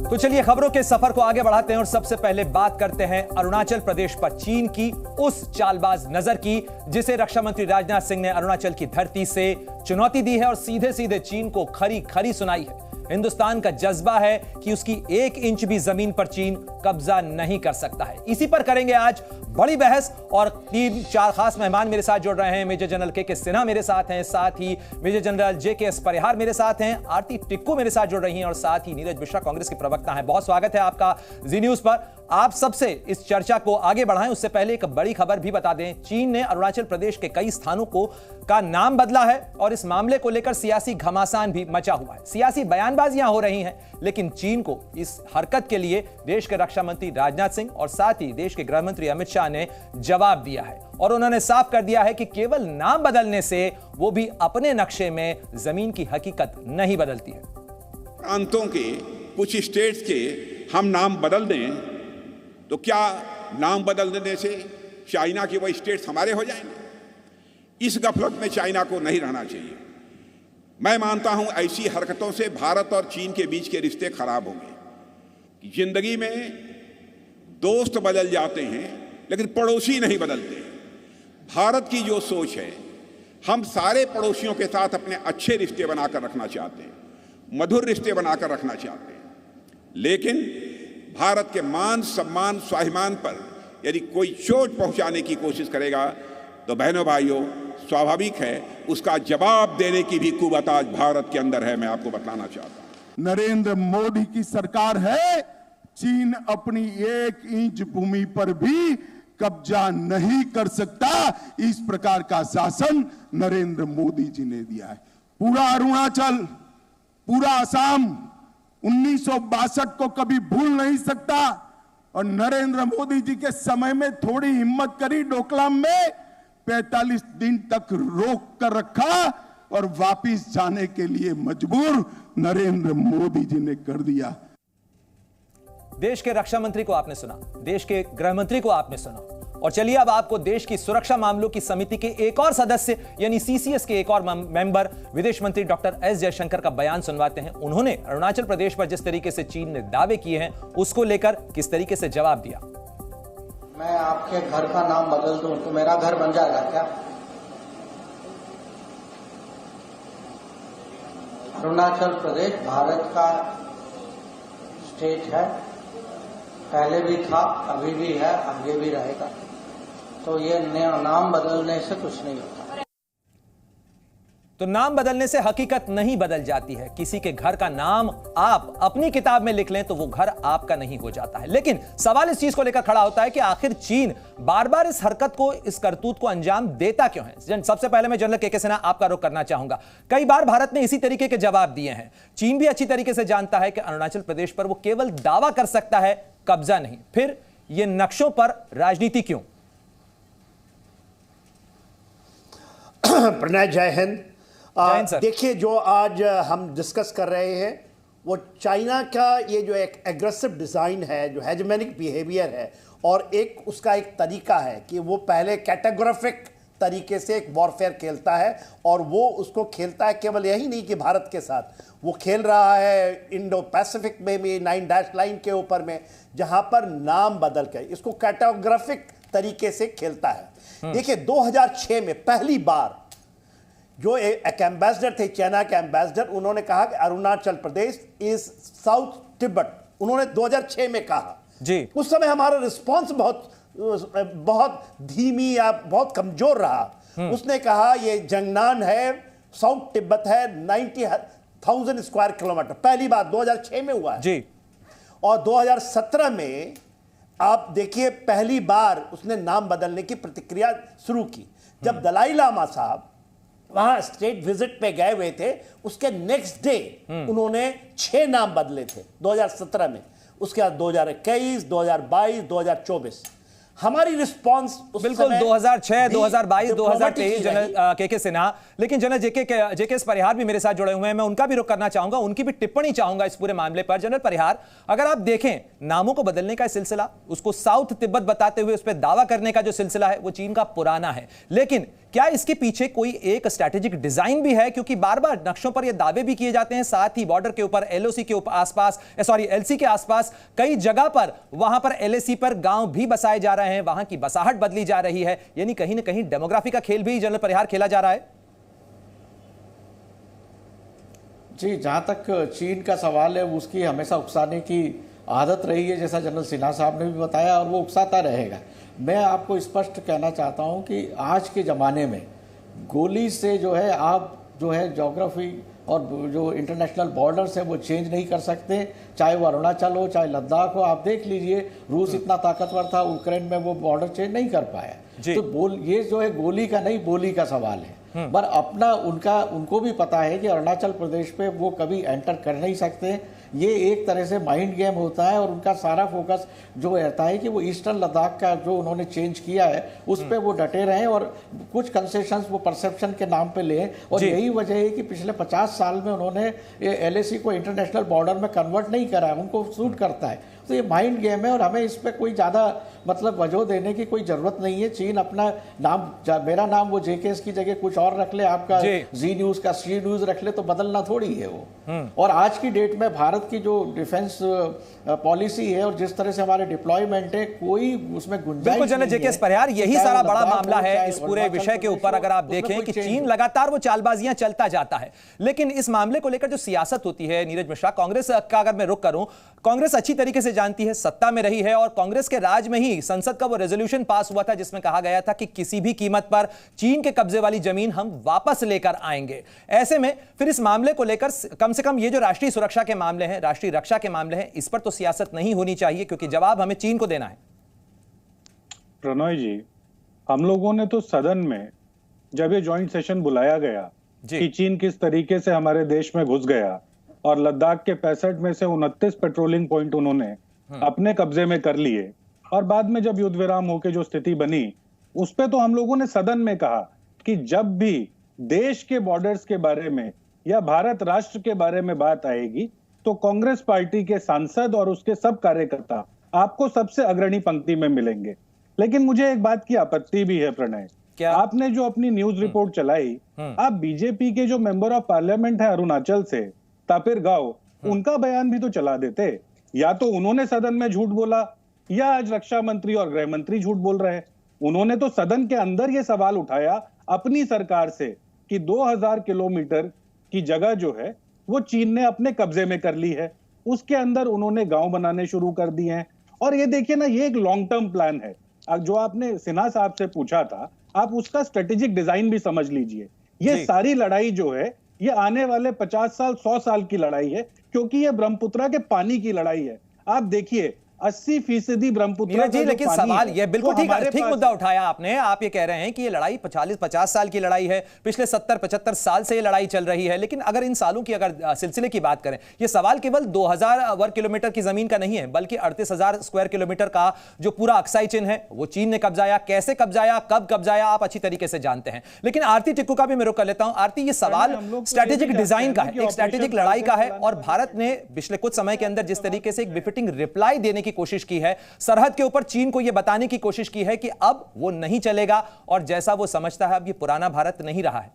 तो चलिए खबरों के सफर को आगे बढ़ाते हैं और सबसे पहले बात करते हैं अरुणाचल प्रदेश पर चीन की उस चालबाज नजर की जिसे रक्षा मंत्री राजनाथ सिंह ने अरुणाचल की धरती से चुनौती दी है और सीधे सीधे चीन को खरी खरी सुनाई है। हिंदुस्तान का जज्बा है कि उसकी 1 इंच भी जमीन पर चीन कब्जा नहीं कर सकता है। इसी पर करेंगे आज बड़ी बहस और 3-4 खास मेहमान मेरे साथ जुड़ रहे हैं। मेजर जनरल के सिन्हा मेरे साथ हैं, साथ ही मेजर जनरल JKS परिहार मेरे साथ हैं, आरती टिक्कू मेरे साथ जुड़ रही हैं और साथ ही नीरज मिश्रा कांग्रेस के प्रवक्ता हैं। बहुत स्वागत है आपका जी न्यूज पर। आप सबसे इस चर्चा को आगे बढ़ाएं उससे पहले एक बड़ी खबर भी बता दें। चीन ने अरुणाचल प्रदेश के कई स्थानों का नाम बदला है और इस मामले को लेकर सियासी घमासान भी मचा हुआ है। सियासी बयानबाजियां हो रही हैं, लेकिन चीन को इस हरकत के लिए देश के रक्षा मंत्री राजनाथ सिंह और साथ ही देश के गृह मंत्री अमित शाह ने जवाब दिया है और उन्होंने साफ कर दिया है कि केवल नाम बदलने से वो भी अपने नक्शे में जमीन की हकीकत नहीं बदलती है। प्रांतों के कुछ स्टेट्स के हम नाम बदल दें तो क्या नाम बदल देने से चाइना के वो स्टेट्स हमारे हो जाएंगे? इस गफलत में चाइना को नहीं रहना चाहिए। मैं मानता हूं ऐसी हरकतों से भारत और चीन के बीच के रिश्ते खराब होंगे। जिंदगी में दोस्त बदल जाते हैं लेकिन पड़ोसी नहीं बदलते। भारत की जो सोच है, हम सारे पड़ोसियों के साथ अपने अच्छे रिश्ते बनाकर रखना चाहते हैं, मधुर रिश्ते बनाकर रखना चाहते हैं, लेकिन भारत के मान सम्मान स्वाभिमान पर यदि कोई चोट पहुंचाने की कोशिश करेगा तो बहनों भाइयों स्वाभाविक है उसका जवाब देने की भी कुवत आज भारत के अंदर है। मैं आपको बताना चाहता हूं, नरेंद्र मोदी की सरकार है, चीन अपनी 1 इंच भूमि पर भी कब्जा नहीं कर सकता। इस प्रकार का शासन नरेंद्र मोदी जी ने दिया है। पूरा अरुणाचल, पूरा असम 1962 को कभी भूल नहीं सकता और नरेंद्र मोदी जी के समय में थोड़ी हिम्मत करी, डोकलाम में 45 दिन तक रोक कर रखा और वापिस जाने के लिए मजबूर नरेंद्र मोदी जी ने कर दिया। देश के रक्षा मंत्री को आपने सुना, देश के गृह मंत्री को आपने सुना और चलिए अब आपको देश की सुरक्षा मामलों की समिति के एक और सदस्य यानी CCS के एक और मेंबर विदेश मंत्री डॉक्टर S जयशंकर का बयान सुनवाते हैं। उन्होंने अरुणाचल प्रदेश पर जिस तरीके से चीन ने दावे किए हैं उसको लेकर किस तरीके से जवाब दिया। मैं आपके घर का नाम बदल दूं तो मेरा घर बन जाएगा क्या? अरुणाचल प्रदेश भारत का स्टेट है, पहले भी था, अभी भी है, आगे भी रहेगा। तो ये नाम बदलने से कुछ नहीं होता। तो नाम बदलने से हकीकत नहीं बदल जाती है। किसी के घर का नाम आप अपनी किताब में लिख लें तो वो घर आपका नहीं हो जाता है। लेकिन सवाल इस चीज को लेकर खड़ा होता है कि आखिर चीन बार बार इस हरकत को, इस करतूत को अंजाम देता क्यों है। सबसे पहले मैं जनरल KK सिन्हा आपका रुख करना चाहूंगा। कई बार भारत ने इसी तरीके के जवाब दिए हैं। चीन भी अच्छी तरीके से जानता है कि अरुणाचल प्रदेश पर वो केवल दावा कर सकता है, कब्जा नहीं। फिर ये नक्शों पर राजनीति क्यों? प्रणय, जय हिंद। देखिए, जो आज हम डिस्कस कर रहे हैं वो चाइना का ये जो एक एग्रेसिव डिज़ाइन है, जो हेजेमोनिक बिहेवियर है और एक उसका एक तरीका है कि वो पहले कैटेगोरिफिक तरीके से एक वॉरफेयर खेलता है और वो उसको खेलता है केवल यही नहीं कि भारत के साथ, वो खेल रहा है इंडो पैसिफिक में भी 9 डैश लाइन के ऊपर में, जहां पर नाम बदल के इसको कैटेगोरिफिक तरीके से खेलता है। देखिए 2006 में पहली बार जो एक एम्बेसडर थे, चाइना के एम्बेसडर, उन्होंने कहा कि अरुणाचल प्रदेश इज साउथ तिब्बत, उन्होंने 2006 में कहा जी। उस समय हमारा रिस्पांस बहुत धीमी या बहुत कमजोर रहा। उसने कहा ये जंगनान है, साउथ तिब्बत है, 90,000 स्क्वायर किलोमीटर। पहली बार 2006 में हुआ है जी। और 2017 में आप देखिए पहली बार उसने नाम बदलने की प्रतिक्रिया शुरू की। जब दलाई लामा साहब वहां स्टेट विजिट पे गए हुए थे, उसके नेक्स्ट डे उन्होंने 6 नाम बदले थे 2017 में। उसके बाद 2021, 2022, 2024 हमारी रिस्पांस बिल्कुल 2006, 2022, 2023 जनरल KK सिन्हा। लेकिन जनरल JKS परिहार भी मेरे साथ जुड़े हुए हैं, मैं उनका भी रुख करना चाहूंगा, उनकी भी टिप्पणी चाहूंगा इस पूरे मामले पर। जनरल परिहार, अगर आप देखें नामों को बदलने का सिलसिला, उसको साउथ तिब्बत बताते हुए उस पर दावा करने का जो सिलसिला है वो चीन का पुराना है, लेकिन क्या इसके पीछे कोई एक स्ट्रैटेजिक डिजाइन भी है? क्योंकि बार बार नक्शों पर यह दावे भी किए जाते हैं, साथ ही बॉर्डर के ऊपर एलओसी के आसपास, एलसी के आसपास कई जगह पर वहां पर एलएसी पर गांव भी बसाए जा रहे हैं, वहां की बसाहट बदली जा रही है, यानी कहीं ना कहीं डेमोग्राफी का खेल भी जनरल परिहार खेला जा रहा है। जी, जहाँ तक चीन का सवाल है, उसकी हमेशा उकसाने की आदत रही है, जैसा जनरल सिन्हा साहब ने भी बताया, और वो उकसाता रहेगा। मैं आपको स्पष्ट कहना चाहता हूँ कि आज के ज़माने में गोली से जो है आप जो है ज्योग्राफी और जो इंटरनेशनल बॉर्डर्स है वो चेंज नहीं कर सकते, चाहे वो अरुणाचल हो, चाहे लद्दाख हो। आप देख लीजिए, रूस इतना ताकतवर था, यूक्रेन में वो बॉर्डर चेंज नहीं कर पाया। तो ये जो है गोली का नहीं, बोली का सवाल है। पर अपना उनको भी पता है कि अरुणाचल प्रदेश पे वो कभी एंटर कर नहीं सकते। ये एक तरह से माइंड गेम होता है, और उनका सारा फोकस जो रहता है कि वो ईस्टर्न लद्दाख का जो उन्होंने चेंज किया है उस पर वो डटे रहें, और कुछ कंसेशंस वो परसेप्शन के नाम पे लें। और यही वजह है कि पिछले 50 साल में उन्होंने एलएसी को इंटरनेशनल बॉर्डर में कन्वर्ट नहीं करा है, उनको सूट करता है। तो ये माइंड गेम है, और हमें इस पर कोई ज़्यादा मतलब वजह देने की कोई ज़रूरत नहीं है। चीन अपना नाम, मेरा नाम वो जेकेएस की जगह कुछ और रख ले, आपका जी न्यूज़ का सी न्यूज़ रख ले, तो बदलना थोड़ी है वो। और आज की डेट में भारत की जो डिफेंस पॉलिसी है और जिस तरह से हमारे डिप्लॉयमेंट है, कोई उसमें गुंजाइश नहीं है। जेकेएस परिहार, यही सारा बड़ा मामला है इस पूरे विषय के ऊपर। अगर आप देखें कि चीन लगातार वो चालबाजियां चलता जाता है, लेकिन इस मामले को लेकर जो सियासत होती है, नीरज मिश्रा, कांग्रेस का अगर मैं रुख करूं, कांग्रेस अच्छी तरीके से जानती है, सत्ता में रही है, और कांग्रेस के राज में ही संसद का वो रेजोल्यूशन पास हुआ था जिसमें कहा गया था कि किसी भी कीमत पर चीन के कब्जे वाली जमीन हम वापस लेकर आएंगे। ऐसे में फिर इस मामले को लेकर कम से कम ये जो राष्ट्रीय सुरक्षा के मामले हैं, राष्ट्रीय रक्षा के मामले हैं, इस पर तो सियासत नहीं होनी चाहिए, क्योंकि जवाब हमें चीन को देना है। प्रणॉय जी, हम लोगों ने तो सदन में जब ये ज्वाइंट सेशन बुलाया गया कि चीन किस तरीके से हमारे देश में घुस गया और लद्दाख के 65 में से 29 पेट्रोलिंग पॉइंट उन्होंने अपने कब्जे में कर लिए, और बाद में जब युद्ध विराम होकर जो स्थिति बनी, उस पे तो हम लोगों ने सदन में कहा कि जब भी देश के बॉर्डर्स के बारे में या भारत राष्ट्र के बारे में बात आएगी तो कांग्रेस पार्टी के सांसद और उसके सब कार्यकर्ता आपको सबसे अग्रणी पंक्ति में मिलेंगे। लेकिन मुझे एक बात की आपत्ति भी है प्रणय, आपने जो अपनी न्यूज रिपोर्ट चलाई, आप बीजेपी के जो मेंबर ऑफ पार्लियामेंट है अरुणाचल से, तापिर गाव, उनका बयान भी तो चला देते। या तो उन्होंने सदन में झूठ बोला, या आज रक्षा मंत्री और गृह मंत्री झूठ बोल रहे हैं। उन्होंने तो सदन के अंदर यह सवाल उठाया अपनी सरकार से कि 2000 किलोमीटर की जगह जो है वो चीन ने अपने कब्जे में कर ली है, उसके अंदर उन्होंने गांव बनाने शुरू कर दिए हैं। और ये देखिए ना, ये एक लॉन्ग टर्म प्लान है। जो आपने सिन्हा साहब से पूछा था, आप उसका स्ट्रेटेजिक डिजाइन भी समझ लीजिए। ये सारी लड़ाई जो है ये आने वाले 50 साल 100 साल की लड़ाई है, क्योंकि ये ब्रह्मपुत्रा के पानी की लड़ाई है। आप देखिए 80% ब्रह्मपुत्र जी, लेकिन सवाल ये बिल्कुल ठीक मुद्दा उठाया आपने। आप ये कह रहे हैं कि ये लड़ाई 40-50 साल की लड़ाई है, पिछले 70-75 साल से ये लड़ाई चल रही है। लेकिन अगर इन सालों की अगर सिलसिले की बात करें, ये सवाल केवल 2000 वर्ग किलोमीटर की जमीन का नहीं है, बल्कि 38,000 स्क्वायर किलोमीटर का जो पूरा अक्साई चिन्ह है वो चीन ने कब्जाया। कैसे कब्जाया, कब कब्जाया, आप अच्छी तरीके से जानते हैं। लेकिन आरती टिक्कू का भी मैं रुख कर लेता हूं। आरती, ये सवाल स्ट्रेटेजिक डिजाइन का है, एक स्ट्रेटेजिक लड़ाई का है, और भारत ने पिछले कुछ समय के अंदर जिस तरीके से एक बिफिटिंग रिप्लाई देने की कोशिश की है, सरहद के ऊपर चीन को यह बताने की कोशिश की है कि अब वो नहीं चलेगा, और जैसा वो समझता है अब ये पुराना भारत नहीं रहा है।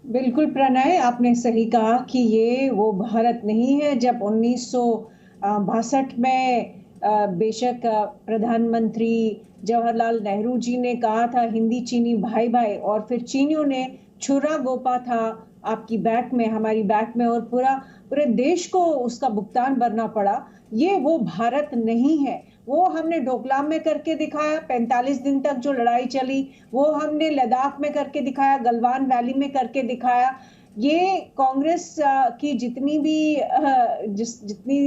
बिल्कुल प्रणय, आपने सही कहा कि ये वो भारत नहीं है जब 1962 में बेशक प्रधानमंत्री जवाहरलाल नेहरू जी ने कहा था हिंदी चीनी भाई भाई, और फिर चीनियों ने छुरा गोपा था आपकी बैक में, हमारी बैक में, और पूरे देश को उसका भुगतान भरना पड़ा। ये वो भारत नहीं है। वो हमने डोकलाम में करके दिखाया, 45 दिन तक जो लड़ाई चली, वो हमने लद्दाख में करके दिखाया, गलवान वैली में करके दिखाया। ये कांग्रेस की जितनी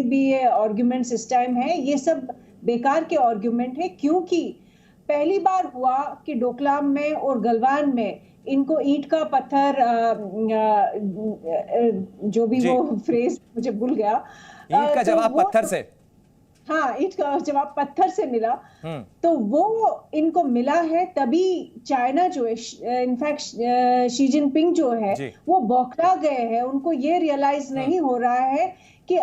भी आर्गुमेंट्स इस टाइम है, ये सब बेकार के आर्गुमेंट है, क्योंकि पहली बार हुआ कि डोकलाम में और गलवान में इनको ईंट का पत्थर, जो भी वो फ्रेज मुझे भूल गया, ईंट का जवाब पत्थर से, हाँ, ईंट का जवाब पत्थर से मिला। तो वो इनको मिला है, तभी चाइना जो है, इनफैक्ट शी जिनपिंग जो है वो बौखला गए हैं। उनको ये रियलाइज नहीं हो रहा है कि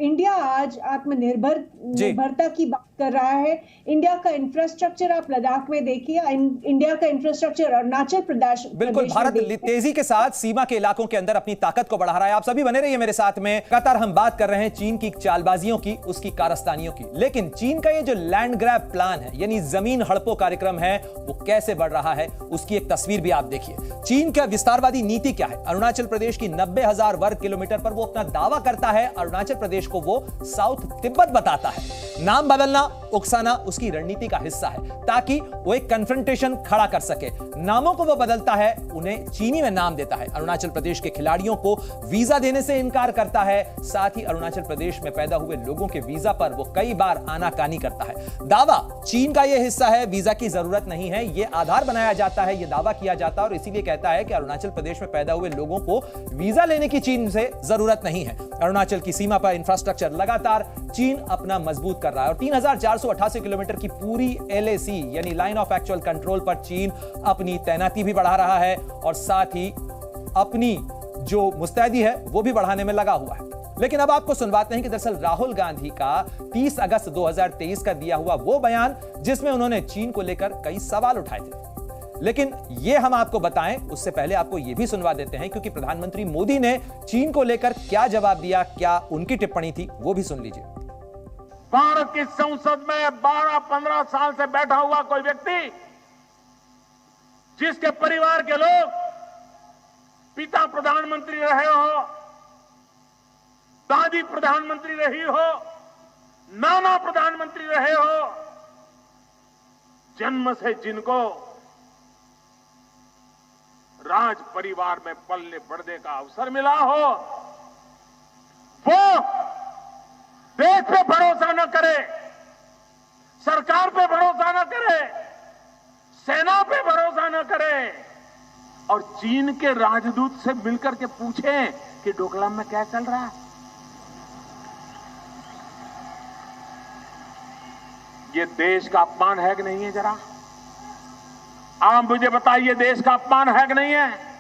इंडिया आज निर्भरता की बात कर रहा है। इंडिया का इंफ्रास्ट्रक्चर आप लद्दाख में देखिए, इंडिया का इंफ्रास्ट्रक्चर अरुणाचल प्रदेश बिल्कुल भारत तेजी के साथ सीमा के इलाकों के अंदर अपनी ताकत को बढ़ा रहा है। आप सभी बने रहिए मेरे साथ में। लगातार हम बात कर रहे हैं चीन की चालबाजियों की, उसकी कारस्तानियों की, लेकिन चीन का ये जो लैंड ग्रैब प्लान है यानी जमीन हड़पो कार्यक्रम है वो कैसे बढ़ रहा है उसकी एक तस्वीर भी आप देखिए। चीन का विस्तारवादी नीति क्या है? अरुणाचल प्रदेश की 90,000 वर्ग किलोमीटर पर वो अपना दावा करता है। अरुणाचल प्रदेश को वो साउथ तिब्बत बताता है। नाम बदलना, उकसाना उसकी रणनीति का हिस्सा है ताकि वो एक कन्फ्रंटेशन खड़ा कर सके। नामों को वो बदलता है, उन्हें चीनी में नाम देता है। अरुणाचल प्रदेश के खिलाड़ियों को वीजा देने से इनकार करता है। साथ ही अरुणाचल प्रदेश में पैदा हुए लोगों के वीजा पर वो कई बार आनाकानी करता है। दावा चीन का यह हिस्सा है, वीजा की जरूरत नहीं है, यह आधार बनाया जाता है, यह दावा किया जाता है और इसीलिए कहता है कि अरुणाचल प्रदेश में पैदा हुए लोगों को वीजा लेने की चीन से जरूरत नहीं है। अरुणाचल की सीमा पर इंफ्रास्ट्रक्चर लगातार चीन अपना मजबूत कर रहा है और 3,488 किलोमीटर की पूरी LAC यानी लाइन ऑफ एक्चुअल कंट्रोल पर चीन अपनी तैनाती भी बढ़ा रहा है और साथ ही अपनी जो मुस्तैदी है वो भी बढ़ाने में लगा हुआ है। लेकिन अब आपको सुनवाते हैं कि दरअसल राहुल गांधी का 30 अगस्त 2023 का दिया हुआ वो बयान जिसमें उन्होंने चीन को लेकर कई सवाल उठाए थे। लेकिन यह हम आपको बताएं उससे पहले आपको यह भी सुनवा देते हैं क्योंकि प्रधानमंत्री मोदी ने चीन को लेकर क्या जवाब दिया, क्या उनकी टिप्पणी थी, वो भी सुन लीजिए। भारत की संसद में 12-15 साल से बैठा हुआ कोई व्यक्ति जिसके परिवार के लोग पिता प्रधानमंत्री रहे हो, दादी प्रधानमंत्री रही हो, नाना प्रधानमंत्री रहे हो, जन्म से जिनको राज परिवार में पलने बढ़ने का अवसर मिला हो, वो देश पे भरोसा न करे, सरकार पे भरोसा न करे, सेना पे भरोसा न करे और चीन के राजदूत से मिलकर के पूछे कि डोकलाम में क्या चल रहा है। ये देश का अपमान है कि नहीं है? जरा आप मुझे बताइए, देश का अपमान है कि नहीं है?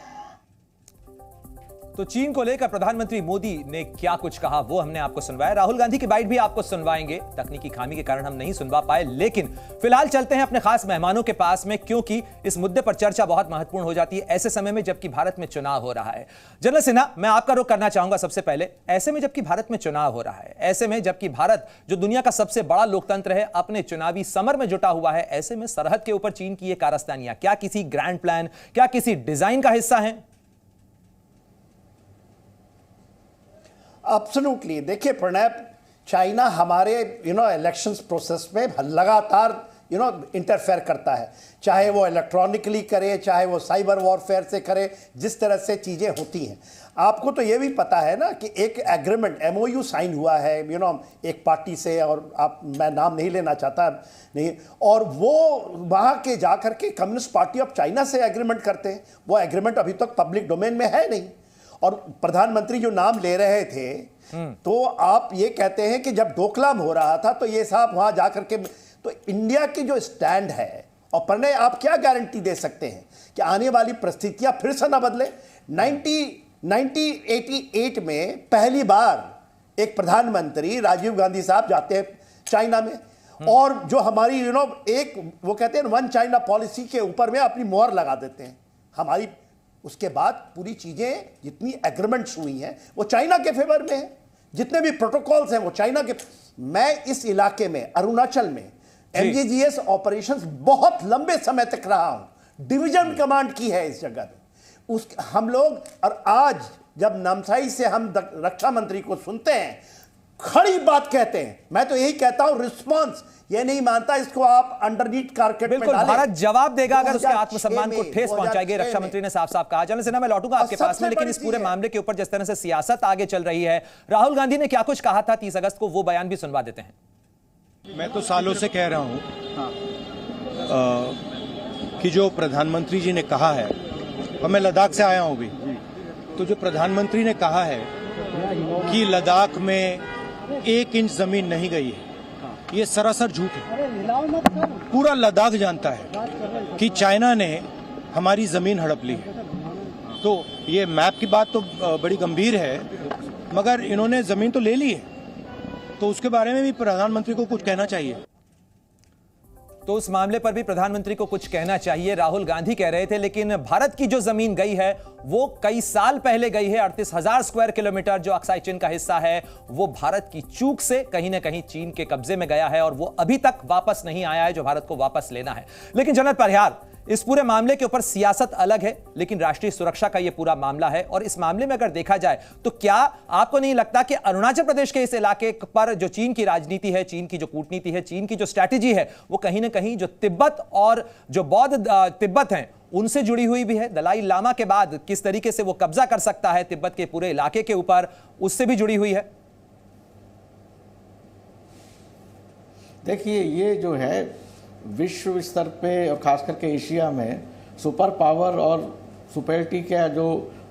तो चीन को लेकर प्रधानमंत्री मोदी ने क्या कुछ कहा वो हमने आपको सुनवाया। राहुल गांधी की बाइट भी आपको सुनवाएंगे, तकनीकी खामी के कारण हम नहीं सुनवा पाए। लेकिन फिलहाल चलते हैं अपने खास मेहमानों के पास में क्योंकि इस मुद्दे पर चर्चा बहुत महत्वपूर्ण हो जाती है ऐसे समय में जबकि भारत में चुनाव हो रहा है। जनरल सिन्हा, मैं आपका रुख करना चाहूंगा सबसे पहले। ऐसे में जबकि भारत में चुनाव हो रहा है, ऐसे में जबकि भारत जो दुनिया का सबसे बड़ा लोकतंत्र है अपने चुनावी समर में जुटा हुआ है, ऐसे में सरहद के ऊपर चीन की ये कारस्तानियां क्या किसी ग्रैंड प्लान, क्या किसी डिजाइन का हिस्सा है? एब्सोल्युटली। देखिए प्रणय, चाइना हमारे इलेक्शंस प्रोसेस में लगातार इंटरफेयर करता है, चाहे वो इलेक्ट्रॉनिकली करे, चाहे वो साइबर वॉरफेयर से करे, जिस तरह से चीज़ें होती हैं। आपको तो ये भी पता है ना कि एक एग्रीमेंट MOU साइन हुआ है एक पार्टी से, और मैं नाम नहीं लेना चाहता नहीं, और वो वहाँ के जाकर के कम्युनिस्ट पार्टी ऑफ चाइना से एग्रीमेंट करते हैं। वो एग्रीमेंट अभी तक पब्लिक डोमेन में है नहीं। और प्रधानमंत्री जो नाम ले रहे थे, तो आप ये कहते हैं कि जब डोकलाम हो रहा था तो ये साहब वहां जाकर के, तो इंडिया की जो स्टैंड है, और प्रणय आप क्या गारंटी दे सकते हैं कि आने वाली परिस्थितियां फिर से ना बदले? 1988 में पहली बार एक प्रधानमंत्री राजीव गांधी साहब जाते हैं चाइना में, और जो हमारी एक वो कहते हैं वन चाइना पॉलिसी के ऊपर में अपनी मोहर लगा देते हैं हमारी। उसके बाद पूरी चीजें जितनी एग्रीमेंट्स हुई हैं वो चाइना के फेवर में है, जितने भी प्रोटोकॉल्स हैं वो चाइना के। मैं इस इलाके में अरुणाचल में MGGS ऑपरेशंस बहुत लंबे समय तक रहा हूं, डिवीजन कमांड की है इस जगह पे हम लोग। और आज जब नामसाई से हम रक्षा मंत्री को सुनते हैं, खड़ी बात कहते हैं, मैं तो यही कहता हूं रिस्पांस ये नहीं मानता, इसको आप अंडरनीथ कारपेट में डालें। भारत जवाब देगा अगर उसके आत्मसम्मान को ठेस पहुंचाएगी, रक्षा मंत्री ने साफ साफ कहा। जनरल सिन्हा, मैं लौटूंगा आपके पास में, लेकिन इस पूरे मामले के ऊपर जिस तरह से सियासत आगे चल रही है, राहुल गांधी ने क्या कुछ कहा था 30 अगस्त को, वो बयान भी सुनवा देते हैं। मैं तो सालों से कह रहा हूं कि जो प्रधानमंत्री जी ने कहा है, और मैं लद्दाख से आया हूं भी, तो जो प्रधानमंत्री ने कहा है कि लद्दाख में 1 इंच जमीन नहीं गई है, ये सरासर झूठ है। पूरा लद्दाख जानता है कि चाइना ने हमारी जमीन हड़प ली है। तो ये मैप की बात तो बड़ी गंभीर है, मगर इन्होंने जमीन तो ले ली है, तो उसके बारे में भी प्रधानमंत्री को कुछ कहना चाहिए। तो उस मामले पर भी प्रधानमंत्री को कुछ कहना चाहिए। राहुल गांधी कह रहे थे, लेकिन भारत की जो जमीन गई है वो कई साल पहले गई है। 38,000 स्क्वायर किलोमीटर जो अक्साई चिन का हिस्सा है वो भारत की चूक से कहीं ना कहीं चीन के कब्जे में गया है और वो अभी तक वापस नहीं आया है जो भारत को वापस लेना है। लेकिन जनरल परिहार, इस पूरे मामले के ऊपर सियासत अलग है, लेकिन राष्ट्रीय सुरक्षा का यह पूरा मामला है। और इस मामले में अगर देखा जाए तो क्या आपको नहीं लगता कि अरुणाचल प्रदेश के इस इलाके पर जो चीन की राजनीति है, चीन की जो कूटनीति है, चीन की जो स्ट्रैटेजी है, वो कहीं ना कहीं जो तिब्बत और जो बौद्ध तिब्बत हैं उनसे जुड़ी हुई भी है? दलाई लामा के बाद किस तरीके से वो कब्जा कर सकता है तिब्बत के पूरे इलाके के ऊपर, उससे भी जुड़ी हुई है? देखिए, ये जो है विश्व स्तर पे और खास करके एशिया में सुपर पावर और सुपेरिटी का जो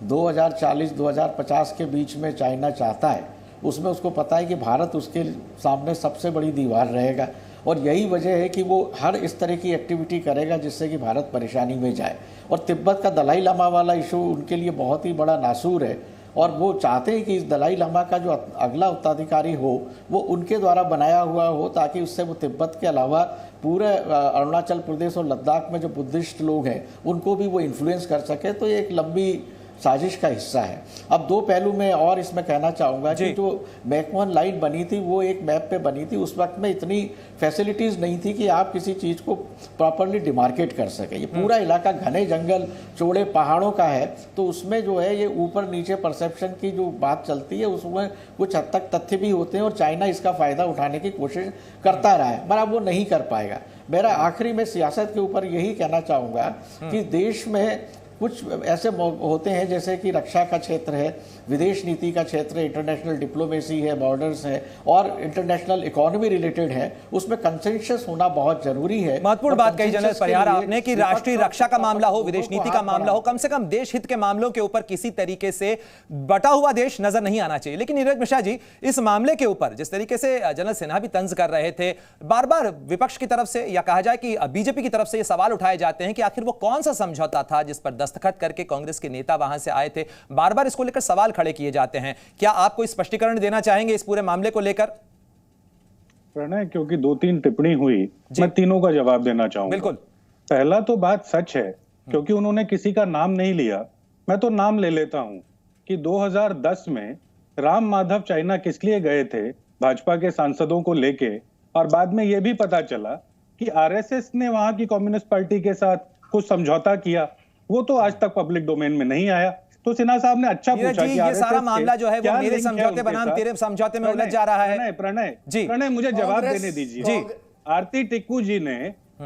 2040-2050 के बीच में चाइना चाहता है, उसमें उसको पता है कि भारत उसके सामने सबसे बड़ी दीवार रहेगा। और यही वजह है कि वो हर इस तरह की एक्टिविटी करेगा जिससे कि भारत परेशानी में जाए। और तिब्बत का दलाई लामा वाला इशू उनके लिए बहुत ही बड़ा नासूर है और वो चाहते हैं कि इस दलाई लामा का जो अगला उत्तराधिकारी हो वो उनके द्वारा बनाया हुआ हो, ताकि उससे वो तिब्बत के अलावा पूरे अरुणाचल प्रदेश और लद्दाख में जो बुद्धिस्ट लोग हैं उनको भी वो इन्फ्लुएंस कर सके। तो ये एक लंबी साजिश का हिस्सा है। अब दो पहलू में और इसमें कहना चाहूँगा कि जो मैकमोहन लाइन बनी थी वो एक मैप पे बनी थी। उस वक्त में इतनी फैसिलिटीज़ नहीं थी कि आप किसी चीज़ को प्रॉपरली डिमार्केट कर सके। ये पूरा इलाका घने जंगल चौड़े पहाड़ों का है, तो उसमें जो है ये ऊपर नीचे परसेप्शन की जो बात चलती है उसमें कुछ हद तक तथ्य भी होते हैं और चाइना इसका फ़ायदा उठाने की कोशिश करता रहा है, पर अब वो नहीं कर पाएगा। मेरा आखिरी में सियासत के ऊपर यही कहना चाहूँगा कि देश में कुछ ऐसे होते हैं जैसे कि रक्षा का क्षेत्र है, विदेश नीति का क्षेत्र है, इंटरनेशनल डिप्लोमेसी है, बॉर्डर्स है और इंटरनेशनल इकोनॉमी रिलेटेड है, उसमें कंसेंसस होना बहुत जरूरी है। महत्वपूर्ण बात कही जनरल परिहार आपने कि राष्ट्रीय रक्षा का मामला हो, विदेश नीति का मामला हो, कम से कम देश हित के मामलों के ऊपर किसी तरीके से बटा हुआ देश नजर नहीं आना चाहिए। लेकिन नीरज मिश्रा जी, इस मामले के ऊपर जिस तरीके से जनरल सिन्हा भी तंज कर रहे थे, बार बार विपक्ष की तरफ से या कहा जाए कि बीजेपी की तरफ से ये सवाल उठाए जाते हैं कि आखिर वो कौन सा समझौता था जिस पर दस्तखत करके कांग्रेस के नेता वहां से आए थे। बार बार इसको लेकर सवाल खड़े किए जाते हैं। क्या आप कोई स्पष्टीकरण देना चाहेंगे इस पूरे मामले को लेकर? प्रणय, क्योंकि 2-3 टिप्पणी हुई, मैं तीनों का जवाब देना चाहूंगा। बिल्कुल। पहला तो बात सच है क्योंकि उन्होंने किसी का नाम नहीं लिया, मैं तो नाम ले लेता हूं कि 2010 में राम माधव चाइना किस लिए गए थे भाजपा के सांसदों को लेके, और बाद में यह भी पता चला कि आरएसएस ने वहां की कम्युनिस्ट पार्टी के साथ कुछ समझौता किया, वो तो आज तक पब्लिक डोमेन में नहीं आया। तो सिन्हा साहब ने अच्छा पूछा कि ये सारा मामला जो है वो मेरे समझौते बनाम तेरे समझौते में उलझ जा रहा है। प्रणय मुझे जवाब देने दीजिए जी। आरती टिक्कू जी ने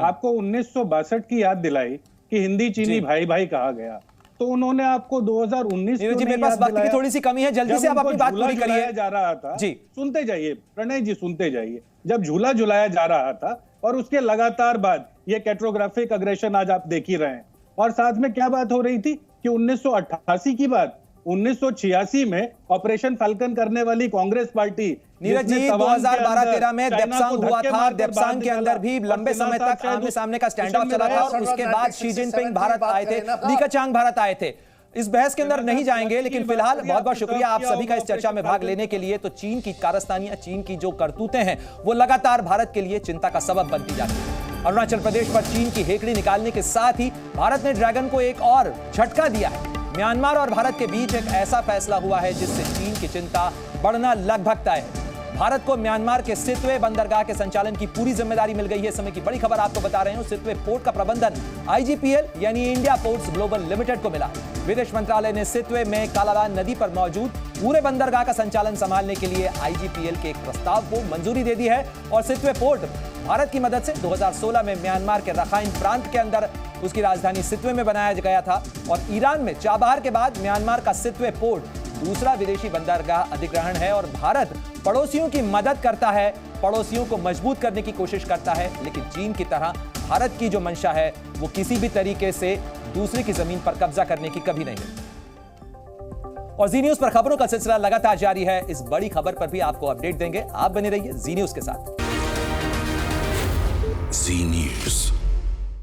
आपको 1962 की याद दिलाई कि हिंदी चीनी भाई भाई कहा गया, तो उन्होंने आपको 2019 जी, मेरे पास वक्त की थोड़ी सी कमी है, जल्दी से आप अपनी बात पूरी करिए। जा रहा था जी, सुनते जाइए प्रणय जी, सुनते जाइए। जब झूला झुलाया जा रहा था और उसके लगातार बाद ये कैट्रोग्राफिक अग्रेशन आज आप देख ही रहे हैं, और साथ में क्या बात हो रही थी कि 1988 की बात 1986 में ऑपरेशन फाल्कन करने वाली कांग्रेस पार्टी, नीरज जी 2012-13 में देप्सांग हुआ था। देप्सांग के अंदर भी लंबे समय तक आमने सामने का स्टैंड ऑफ चला था और उसके बाद शी जिनपिंग भारत आए थे, ली केचांग भारत आए थे। इस बहस के अंदर नहीं जाएंगे, लेकिन फिलहाल बहुत बहुत शुक्रिया आप सभी का इस चर्चा में भाग लेने के लिए। तो चीन की कारस्तानियां, चीन की जो करतूतें हैं वो लगातार भारत के लिए चिंता का सबब बनती जाती है। अरुणाचल प्रदेश पर चीन की हेकड़ी निकालने के साथ ही भारत ने ड्रैगन को एक और झटका दिया है। म्यांमार और भारत के बीच एक ऐसा फैसला हुआ है जिससे चीन की चिंता बढ़ना लगभग तय है। भारत को म्यांमार के सितवे बंदरगाह के संचालन की पूरी जिम्मेदारी मिल गई है। समय की बड़ी खबर आपको बता रहे हैं, सितवे पोर्ट का प्रबंधन IGPL यानी इंडिया पोर्ट्स ग्लोबल लिमिटेड को मिला। विदेश मंत्रालय ने सितवे में कालाबान नदी पर मौजूद पूरे बंदरगाह का संचालन संभालने के लिए IGPL के एक प्रस्ताव को मंजूरी दे दी है और सितवे पोर्ट भारत की मदद से 2016 में म्यांमार के रखाइन प्रांत के अंदर उसकी राजधानी सितवे में बनाया गया था और ईरान में चाबहार के बाद म्यांमार का सितवे पोर्ट दूसरा विदेशी बंदरगाह अधिग्रहण है। और भारत पड़ोसियों की मदद करता है, पड़ोसियों को मजबूत करने की कोशिश करता है, लेकिन चीन की तरह भारत की जो मंशा है वो किसी भी तरीके से दूसरे की जमीन पर कब्जा करने की कभी नहीं है। और जी न्यूज पर खबरों का सिलसिला लगातार जारी है। इस बड़ी खबर पर भी आपको अपडेट देंगे, आप बने रहिए जी न्यूज के साथ। जी न्यूज।